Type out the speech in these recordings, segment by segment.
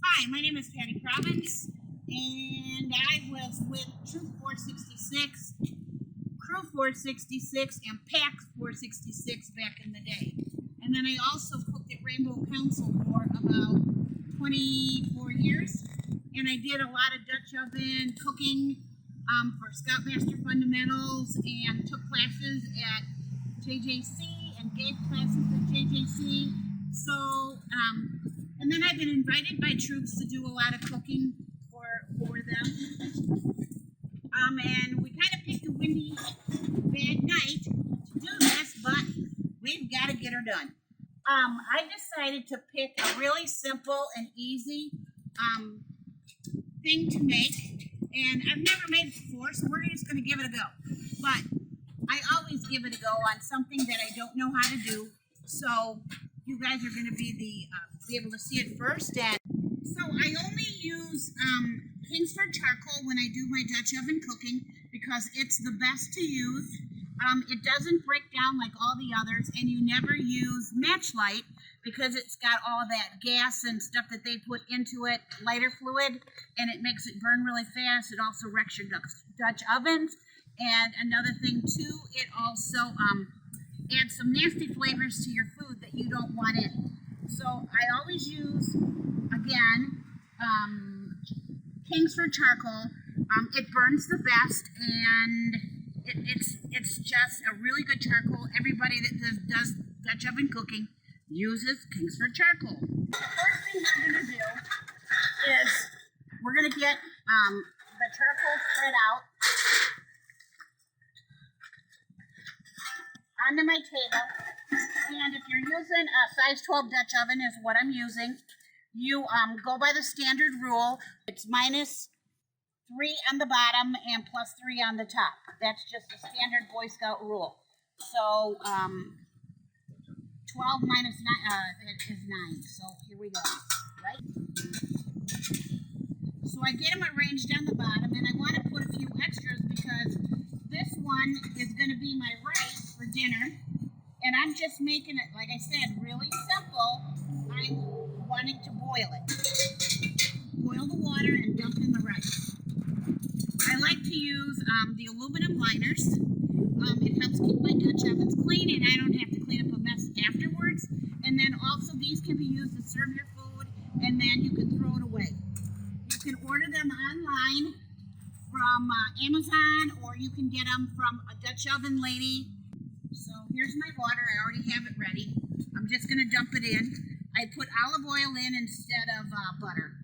Hi, my name is Patty Province, and I was with Troop 466, Crew 466, and Pack 466 back in the day. And then I also cooked at Rainbow Council for about 24 years, and I did a lot of Dutch oven cooking for Scoutmaster Fundamentals, and took classes at JJC and gave classes at JJC. So, and then I've been invited by troops to do a lot of cooking for them. And we kind of picked a windy, bad night to do this, but we've got to get her done. I decided to pick a really simple and easy thing to make, and I've never made it before, so we're just going to give it a go. But I always give it a go on something that I don't know how to do, so you guys are going to be able to see it first. And so I only use Kingsford charcoal when I do my Dutch oven cooking because it's the best to use. It doesn't break down like all the others, and you never use matchlight because it's got all that gas and stuff that they put into it, lighter fluid, and it makes it burn really fast. It also wrecks your Dutch ovens. And another thing too, it also adds some nasty flavors to your food that you don't want in. So I always use, again, Kingsford charcoal. It burns the best, and it's just a really good charcoal. Everybody that does Dutch oven cooking uses Kingsford charcoal. The first thing we're going to do is we're going to get the charcoal spread out onto my table. And if you're using a size 12 Dutch oven is what I'm using, you go by the standard rule. It's -3 on the bottom and +3 on the top. That's just a standard Boy Scout rule. So 12 minus 9 is 9. So here we go, right? So I get them arranged on the bottom, and I want to put a few extras because this one is going to be my rice for dinner. And I'm just making it, like I said, really simple. I'm wanting to boil it. Boil the water and dump in the rice. I like to use the aluminum liners. It helps keep my Dutch ovens clean, and I don't have to clean up a mess afterwards. And then also these can be used to serve your food, and then you can throw it away. You can order them online from Amazon, or you can get them from a Dutch oven lady. So here's my water. I already have it ready. I'm just going to dump it in. I put olive oil in instead of butter.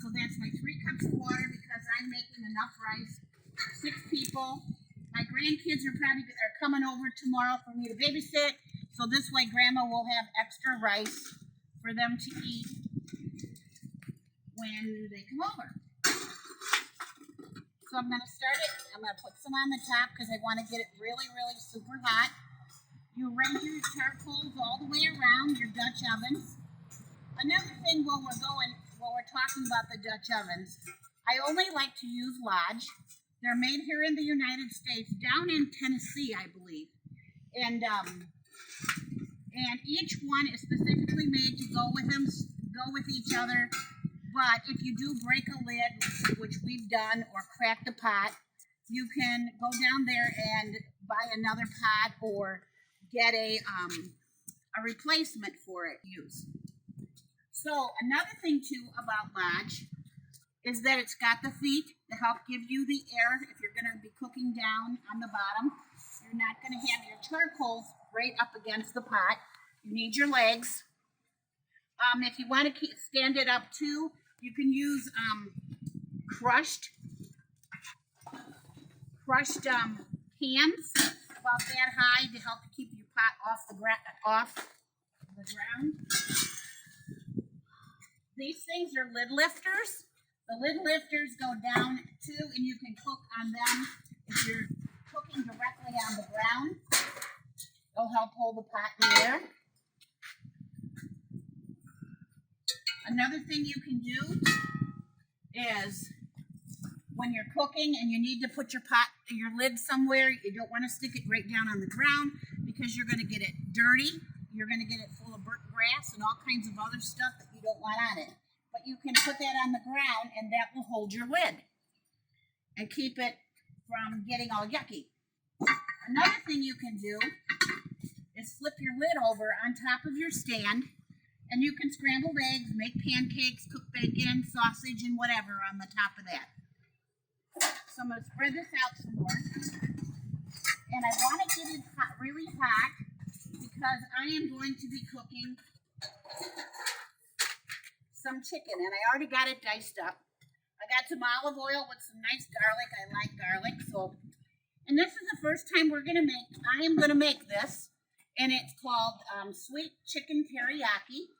So that's my 3 cups of water because I'm making enough rice for 6 people. My grandkids are coming over tomorrow for me to babysit. So this way Grandma will have extra rice for them to eat when they come over. So I'm going to start it. I'm going to put some on the top because I want to get it really, really super hot. You arrange your charcoals all the way around your Dutch ovens. Another thing while we're talking about the Dutch ovens, I only like to use Lodge. They're made here in the United States, down in Tennessee, I believe. And each one is specifically made to go with each other. But if you do break a lid, which we've done, or crack the pot, you can go down there and buy another pot or get a replacement for it to use. So another thing too about Lodge is that it's got the feet to help give you the air if you're going to be cooking down on the bottom. You're not going to have your charcoals right up against the pot. You need your legs. If you want to stand it up too, you can use crushed cans about that high to help keep your pot off the ground. These things are lid lifters. The lid lifters go down too, and you can cook on them if you're cooking directly on the ground. They'll help hold the pot in the air. Another thing you can do is when you're cooking and you need to put your lid somewhere, you don't want to stick it right down on the ground because you're going to get it dirty. You're going to get it full of burnt grass and all kinds of other stuff that you don't want on it. but you can put that on the ground and that will hold your lid and keep it from getting all yucky. Another thing you can do is flip your lid over on top of your stand, and you can scramble eggs, make pancakes, cook bacon, sausage, and whatever on the top of that. So I'm going to spread this out some more. And I want to get it hot, really hot, because I am going to be cooking some chicken, and I already got it diced up. I got some olive oil with some nice garlic. I like garlic, so. And this is the first time I am going to make this, and it's called sweet chicken teriyaki.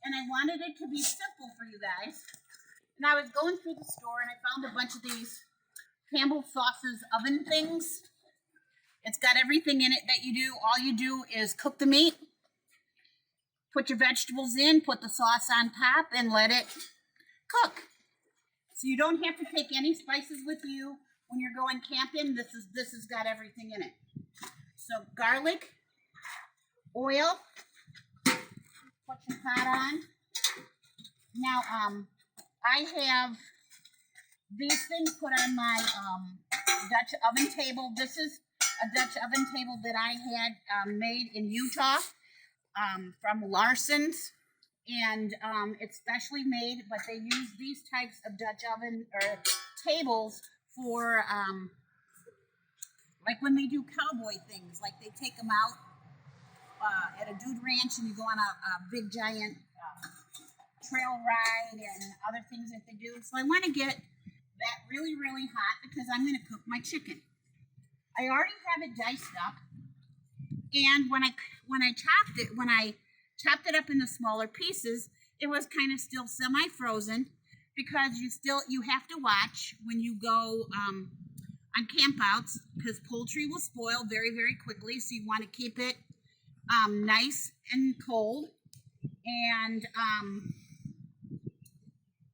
And I wanted it to be simple for you guys. And I was going through the store, and I found a bunch of these Campbell Sauce's oven things. It's got everything in it that you do. All you do is cook the meat, put your vegetables in, put the sauce on top, and let it cook. So you don't have to take any spices with you when you're going camping. This has got everything in it. So garlic, oil, put your pot on. Now, I have these things put on my Dutch oven table. This is a Dutch oven table that I had made in Utah from Larson's. And it's specially made, but they use these types of Dutch oven or tables for like when they do cowboy things, like they take them out at a dude ranch and you go on a big giant trail ride and other things that they do. So I want to get that really, really hot because I'm going to cook my chicken. I already have it diced up, and when I chopped it up into smaller pieces, it was kind of still semi-frozen because you have to watch when you go on campouts because poultry will spoil very, very quickly. So you want to keep it nice and cold, and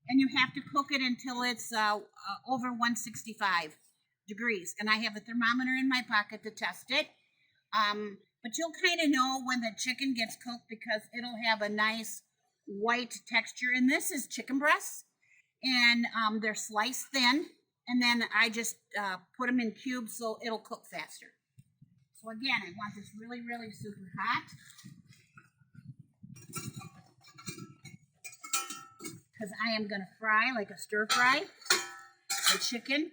you have to cook it until it's over 165 degrees. And I have a thermometer in my pocket to test it. But you'll kind of know when the chicken gets cooked because it'll have a nice white texture. And this is chicken breasts, and they're sliced thin. And then I just put them in cubes so it'll cook faster. So again, I want this really, really super hot because I am going to fry like a stir fry the chicken.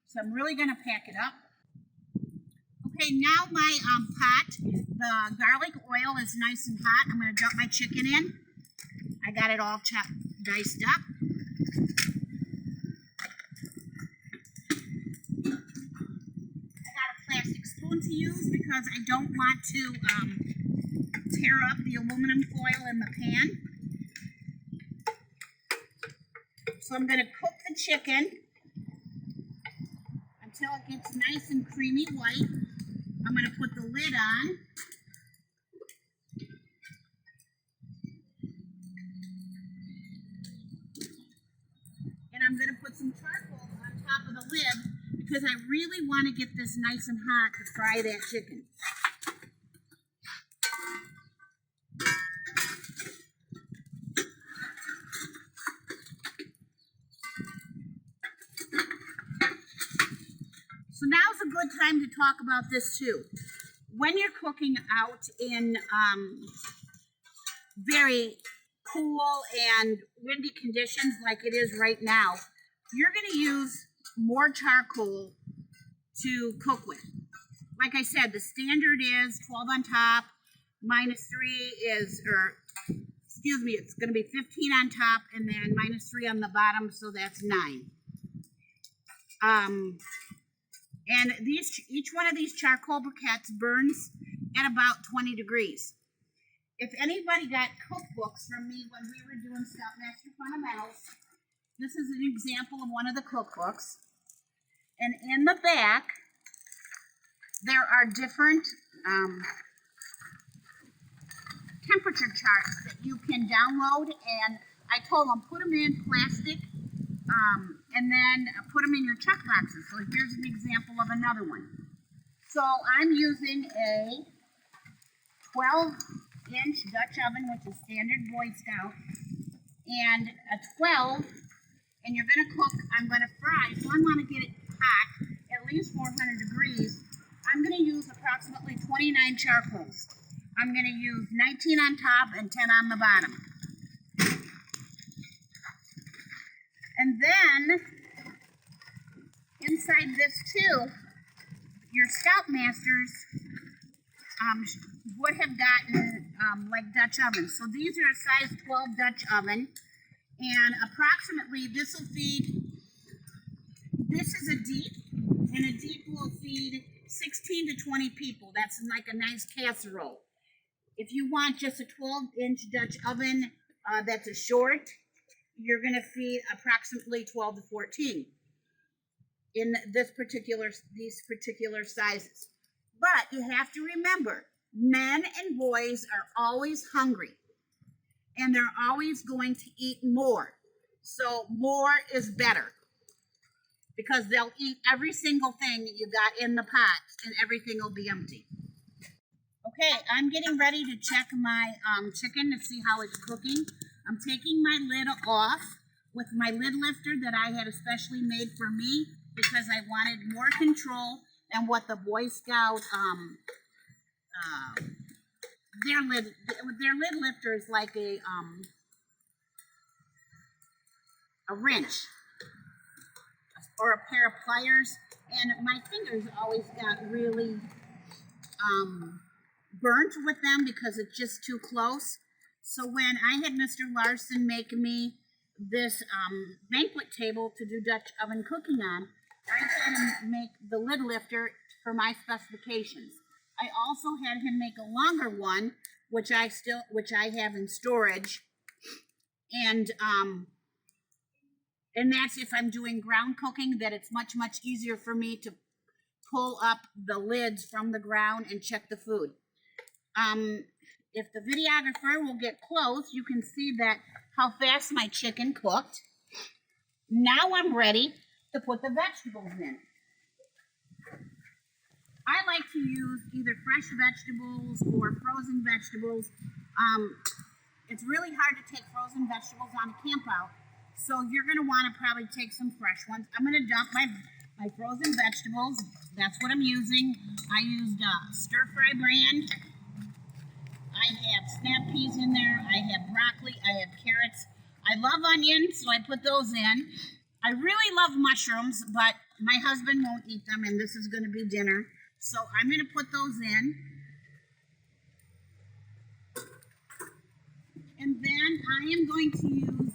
So I'm really going to pack it up. Okay, now my pot, the garlic oil is nice and hot. I'm going to dump my chicken in. I got it all diced up. I got a plastic spoon to use because I don't want to tear up the aluminum foil in the pan. So I'm going to cook the chicken until it gets nice and creamy white. I'm going to put the lid on. And I'm going to put some charcoal on top of the lid because I really want to get this nice and hot to fry that chicken. So now's a good time to talk about this too. When you're cooking out in very cool and windy conditions like it is right now, you're going to use more charcoal to cook with. Like I said, the standard is 12 on top, -3 is, it's going to be 15 on top and then -3 on the bottom, so that's 9. And each one of these charcoal briquettes burns at about 20 degrees. If anybody got cookbooks from me when we were doing Scoutmaster Fundamentals, this is an example of one of the cookbooks. And in the back, there are different temperature charts that you can download. And I told them, put them in plastic and then put them in your check boxes. So here's an example of another one. So I'm using a 12 12-inch Dutch oven, which is standard Boy Scout, and a 12, and you're going to cook, I'm going to fry, so I want to get it hot, at least 400 degrees. I'm going to use approximately 29 charcoals. I'm going to use 19 on top and 10 on the bottom. And then, inside this too, your Scoutmasters would have gotten like Dutch ovens. So these are a size 12 Dutch oven, and approximately this will feed, this is a deep, and a deep will feed 16 to 20 people. That's like a nice casserole. If you want just a 12-inch Dutch oven that's a short, you're going to feed approximately 12 to 14 in these particular sizes. But you have to remember, men and boys are always hungry, and they're always going to eat more. So more is better, because they'll eat every single thing you got in the pot, and everything will be empty. Okay, I'm getting ready to check my chicken to see how it's cooking. I'm taking my lid off with my lid lifter that I had especially made for me, because I wanted more control than what the Boy Scout their lid lifter is like a wrench or a pair of pliers, and my fingers always got really burnt with them because it's just too close. So when I had Mr. Larson make me this banquet table to do Dutch oven cooking on, I had him make the lid lifter for my specifications. I also had him make a longer one, which I have in storage, and that's if I'm doing ground cooking, that it's much easier for me to pull up the lids from the ground and check the food. If the videographer will get close, you can see that how fast my chicken cooked. Now I'm ready to put the vegetables in. I like to use either fresh vegetables or frozen vegetables. It's really hard to take frozen vegetables on a camp out, so you're going to want to probably take some fresh ones. I'm going to dump my frozen vegetables. That's what I'm using. I used Stir Fry brand. I have snap peas in there. I have broccoli. I have carrots. I love onions, so I put those in. I really love mushrooms, but my husband won't eat them, and this is going to be dinner. So I'm going to put those in. And then I am going to use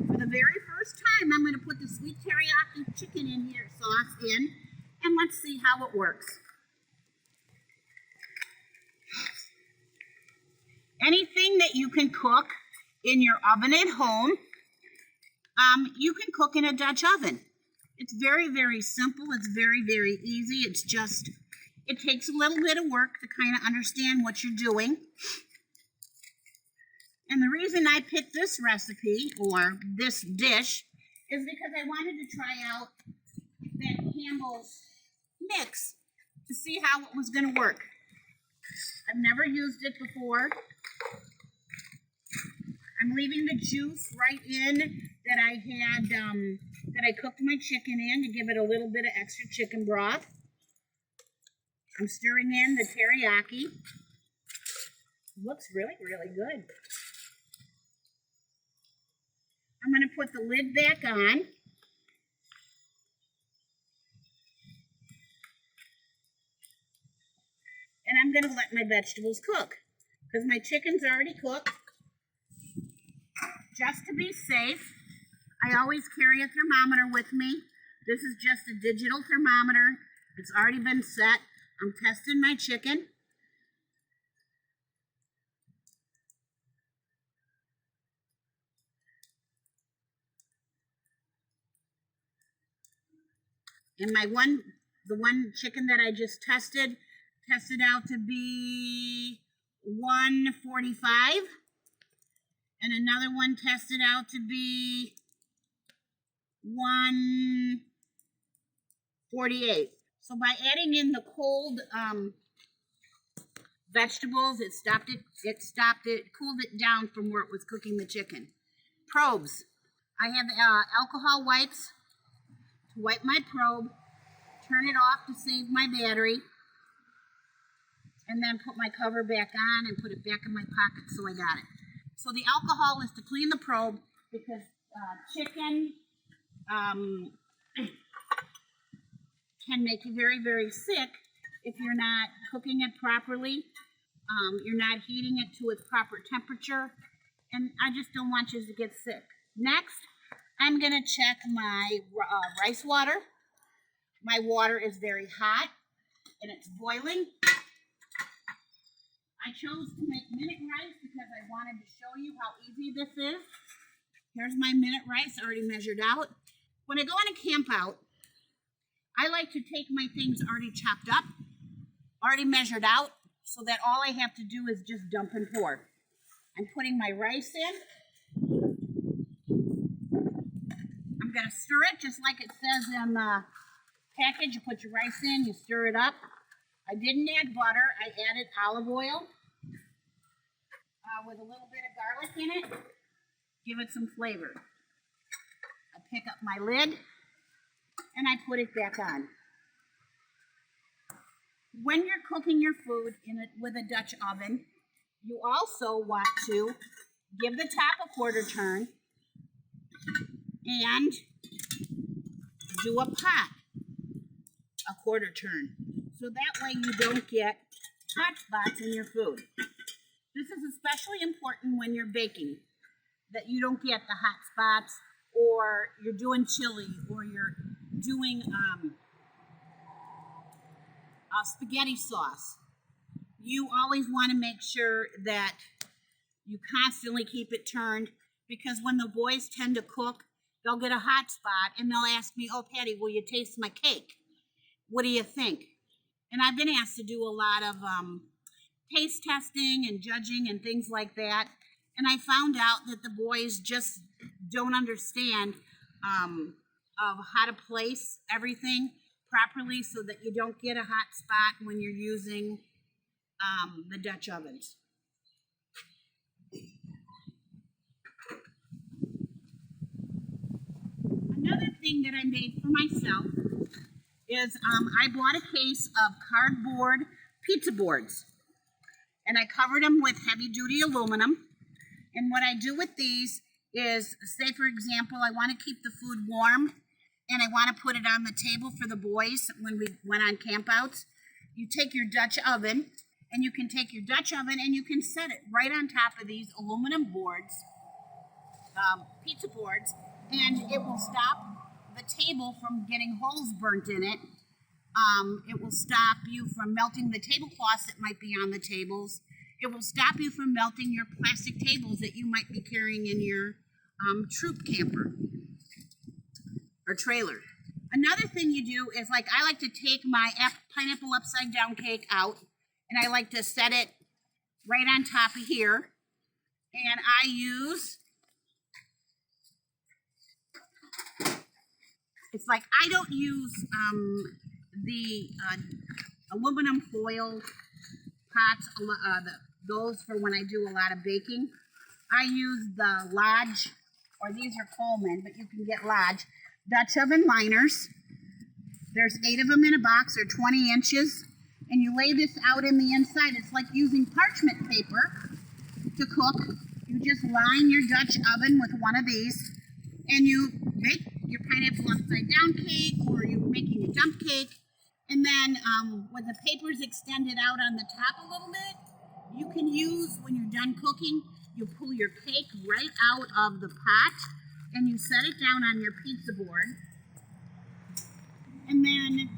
for the very first time, I'm going to put the sweet teriyaki chicken in here, sauce in, and let's see how it works. Anything that you can cook in your oven at home, you can cook in a Dutch oven. It's very simple. It's very easy. It's just, it takes a little bit of work to kind of understand what you're doing. And the reason I picked this recipe, or this dish, is because I wanted to try out that Campbell's mix to see how it was going to work. I've never used it before. I'm leaving the juice right in that I had, that I cooked my chicken in to give it a little bit of extra chicken broth. I'm stirring in the teriyaki. It looks really good. I'm going to put the lid back on. And I'm going to let my vegetables cook, because my chicken's already cooked. Just to be safe, I always carry a thermometer with me. This is just a digital thermometer. It's already been set. I'm testing my chicken. And the one chicken that I just tested out to be 145. And another one tested out to be 148. So by adding in the cold vegetables. It stopped it, cooled it down from where it was cooking the chicken. Probes. I have alcohol wipes to wipe my probe, turn it off to save my battery, and then put my cover back on and put it back in my pocket so I got it. So the alcohol is to clean the probe because chicken can make you very, very sick if you're not cooking it properly. You're not heating it to its proper temperature, and I just don't want you to get sick. Next, I'm going to check my rice water. My water is very hot, and it's boiling. I chose to make minute rice because I wanted to show you how easy this is. Here's my minute rice already measured out. When I go on a camp out, I like to take my things already chopped up, already measured out, so that all I have to do is just dump and pour. I'm putting my rice in. I'm going to stir it just like it says in the package. You put your rice in, you stir it up. I didn't add butter. I added olive oil with a little bit of garlic in it. Give it some flavor. I pick up my lid and I put it back on. When you're cooking your food with a Dutch oven, you also want to give the top a quarter turn and do a pot a quarter turn. So that way you don't get hot spots in your food. This is especially important when you're baking, that you don't get the hot spots, or you're doing chili, or you're doing spaghetti sauce. You always want to make sure that you constantly keep it turned, because when the boys tend to cook, they'll get a hot spot and they'll ask me, "Oh, Patty, will you taste my cake? What do you think?" And I've been asked to do a lot of taste testing and judging and things like that. And I found out that the boys just don't understand of how to place everything properly so that you don't get a hot spot when you're using the Dutch ovens. Another thing that I made for myself is I bought a case of cardboard pizza boards, and I covered them with heavy-duty aluminum. And what I do with these is, say for example, I want to keep the food warm, and I want to put it on the table for the boys when we went on campouts. You take your Dutch oven, and you can take your Dutch oven and you can set it right on top of these aluminum boards, pizza boards, and it will stop the table from getting holes burnt in it. It will stop you from melting the tablecloths that might be on the tables. It will stop you from melting your plastic tables that you might be carrying in your troop camper or trailer. Another thing you do is, like, I like to take my pineapple upside down cake out, and I like to set it right on top of here, and I use, it's like, I don't use the aluminum foil pots, those for when I do a lot of baking. I use the Lodge, or these are Coleman, but you can get Lodge, Dutch oven liners. There's 8 of them in a box. They're 20 inches. And you lay this out in the inside. It's like using parchment paper to cook. You just line your Dutch oven with one of these, and you bake your pineapple upside down cake, or you're making a dump cake. And then when the paper's extended out on the top a little bit, you can use, when you're done cooking, you pull your cake right out of the pot and you set it down on your pizza board. And then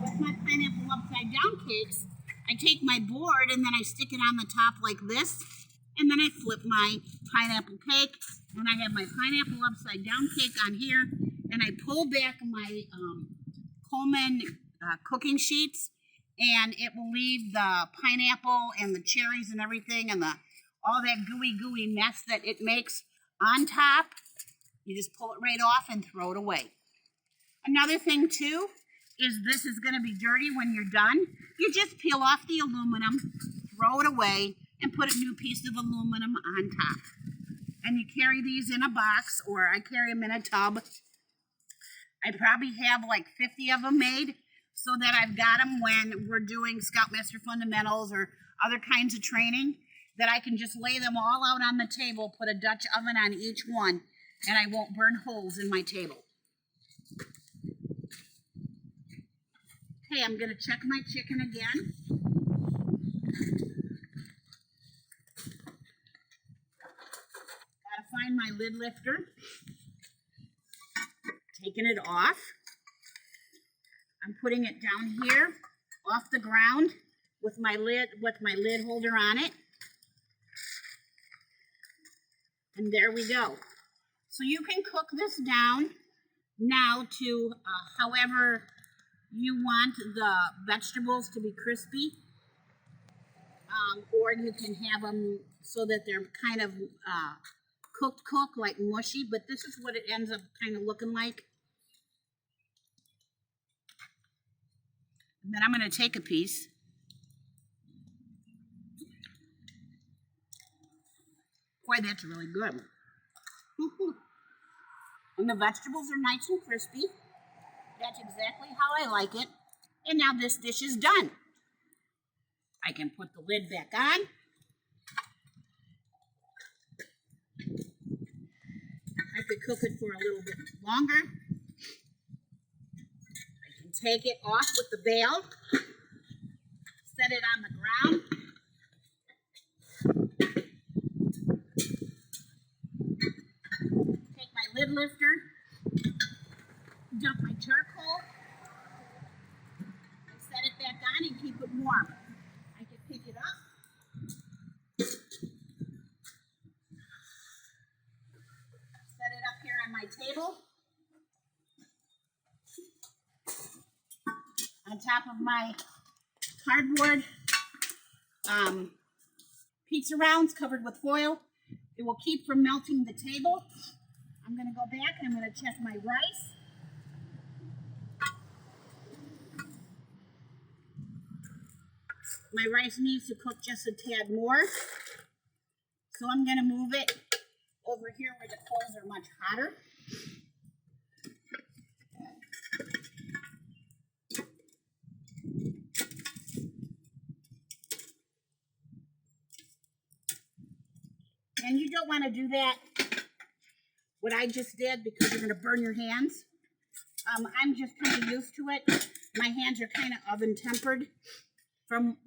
with my pineapple upside down cakes, I take my board and then I stick it on the top like this, and then I flip my pineapple cake, and I have my pineapple upside down cake on here, and I pull back my Coleman cooking sheets, and it will leave the pineapple and the cherries and everything and all that gooey mess that it makes on top. You just pull it right off and throw it away. Another thing too is this is going to be dirty when you're done. You just peel off the aluminum, throw it away, and put a new piece of aluminum on top. And you carry these in a box, or I carry them in a tub. I probably have like 50 of them made, so that I've got them when we're doing Scoutmaster Fundamentals or other kinds of training, that I can just lay them all out on the table, put a Dutch oven on each one, and I won't burn holes in my table. Okay, I'm going to check my chicken again. Gotta find my lid lifter. Taking it off. I'm putting it down here off the ground with my lid holder on it. And there we go. So you can cook this down now to however you want the vegetables to be crispy, or you can have them so that they're kind of cooked, like mushy, but this is what it ends up kind of looking like. And then I'm going to take a piece. Boy, that's really good. And the vegetables are nice and crispy. That's exactly how I like it. And now this dish is done. I can put the lid back on. I could cook it for a little bit longer. I can take it off with the bail. Set it on the ground. Take my lid lifter. Dump my charcoal. I set it back on and keep it warm. I can pick it up. Set it up here on my table. On top of my cardboard pizza rounds covered with foil. It will keep from melting the table. I'm going to go back and I'm going to check my rice. My rice needs to cook just a tad more. So I'm going to move it over here where the coals are much hotter. And you don't want to do that, what I just did, because you're going to burn your hands. I'm just kind of used to it. My hands are kind of oven tempered from,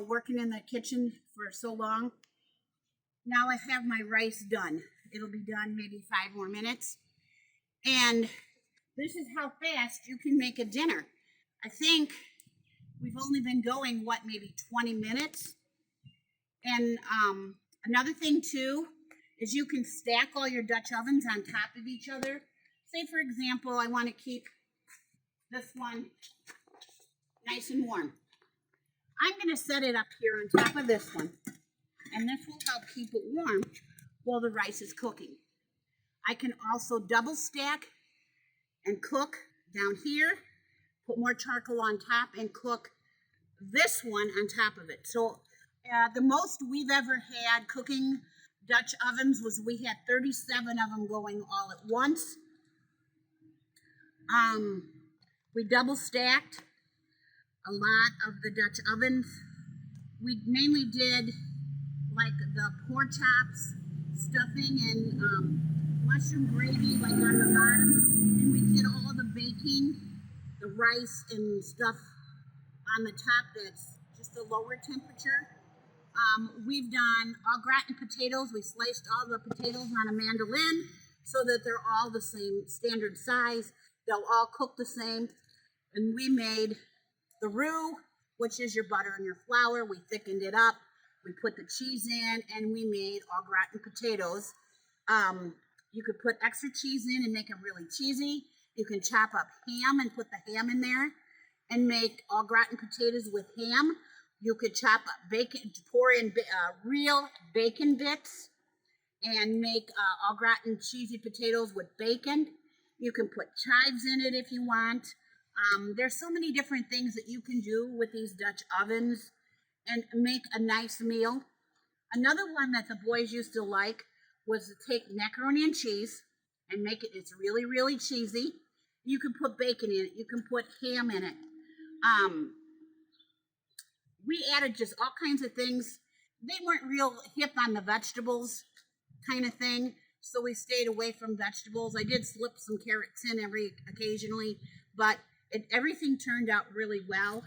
working in the kitchen for so long. Now I have my rice done. It'll be done maybe 5 more minutes. And this is how fast you can make a dinner. I think we've only been going, maybe 20 minutes. And another thing too is you can stack all your Dutch ovens on top of each other. Say, for example, I want to keep this one nice and warm. I'm going to set it up here on top of this one, and this will help keep it warm while the rice is cooking. I can also double stack and cook down here, put more charcoal on top, and cook this one on top of it. So the most we've ever had cooking Dutch ovens was we had 37 of them going all at once. We double stacked a lot of the Dutch ovens. We mainly did like the pork chops, stuffing, and mushroom gravy like on the bottom. And we did all the baking, the rice and stuff on the top that's just a lower temperature. We've done au gratin potatoes. We sliced all the potatoes on a mandolin so that they're all the same standard size. They'll all cook the same. And we made the roux, which is your butter and your flour. We thickened it up. We put the cheese in, and we made au gratin potatoes. You could put extra cheese in and make it really cheesy. You can chop up ham and put the ham in there and make au gratin potatoes with ham. You could chop up bacon, pour in real bacon bits, and make au gratin cheesy potatoes with bacon. You can put chives in it if you want. There's so many different things that you can do with these Dutch ovens and make a nice meal. Another one that the boys used to like was to take macaroni and cheese and make it, it's really, really cheesy. You can put bacon in it. You can put ham in it. We added just all kinds of things. They weren't real hip on the vegetables kind of thing, so we stayed away from vegetables. I did slip some carrots in occasionally, but everything turned out really well.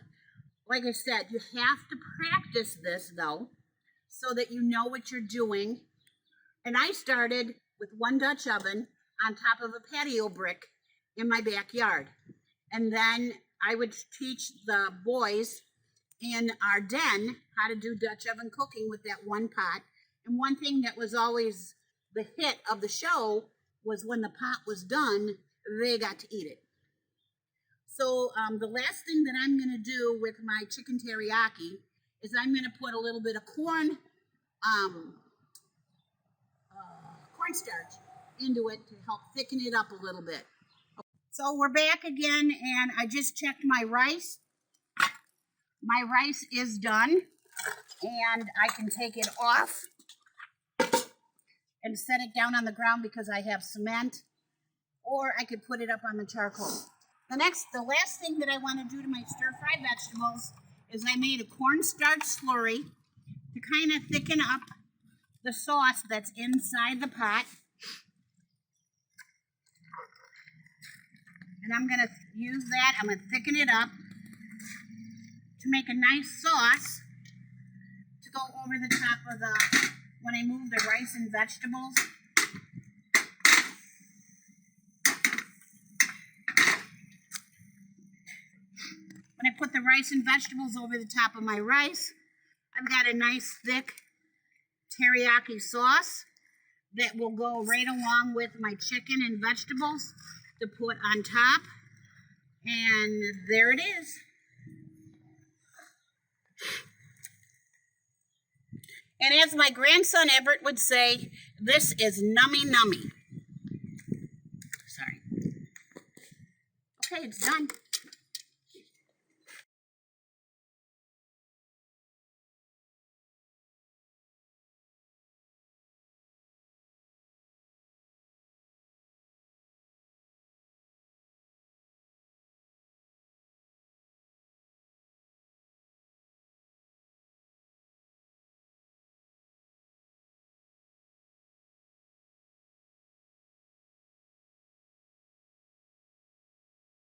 Like I said, you have to practice this, though, so that you know what you're doing. And I started with one Dutch oven on top of a patio brick in my backyard. And then I would teach the boys in our den how to do Dutch oven cooking with that one pot. And one thing that was always the hit of the show was when the pot was done, they got to eat it. So the last thing that I'm going to do with my chicken teriyaki is I'm going to put a little bit of cornstarch into it to help thicken it up a little bit. So we're back again, and I just checked my rice. My rice is done, and I can take it off and set it down on the ground because I have cement, or I could put it up on the charcoal. The last thing that I want to do to my stir-fried vegetables is I made a cornstarch slurry to kind of thicken up the sauce that's inside the pot. And I'm going to use that. I'm going to thicken it up to make a nice sauce to go over the top of when I move the rice and vegetables. When I put the rice and vegetables over the top of my rice, I've got a nice thick teriyaki sauce that will go right along with my chicken and vegetables to put on top. And there it is. And as my grandson Everett would say, this is nummy nummy. Sorry. Okay, it's done.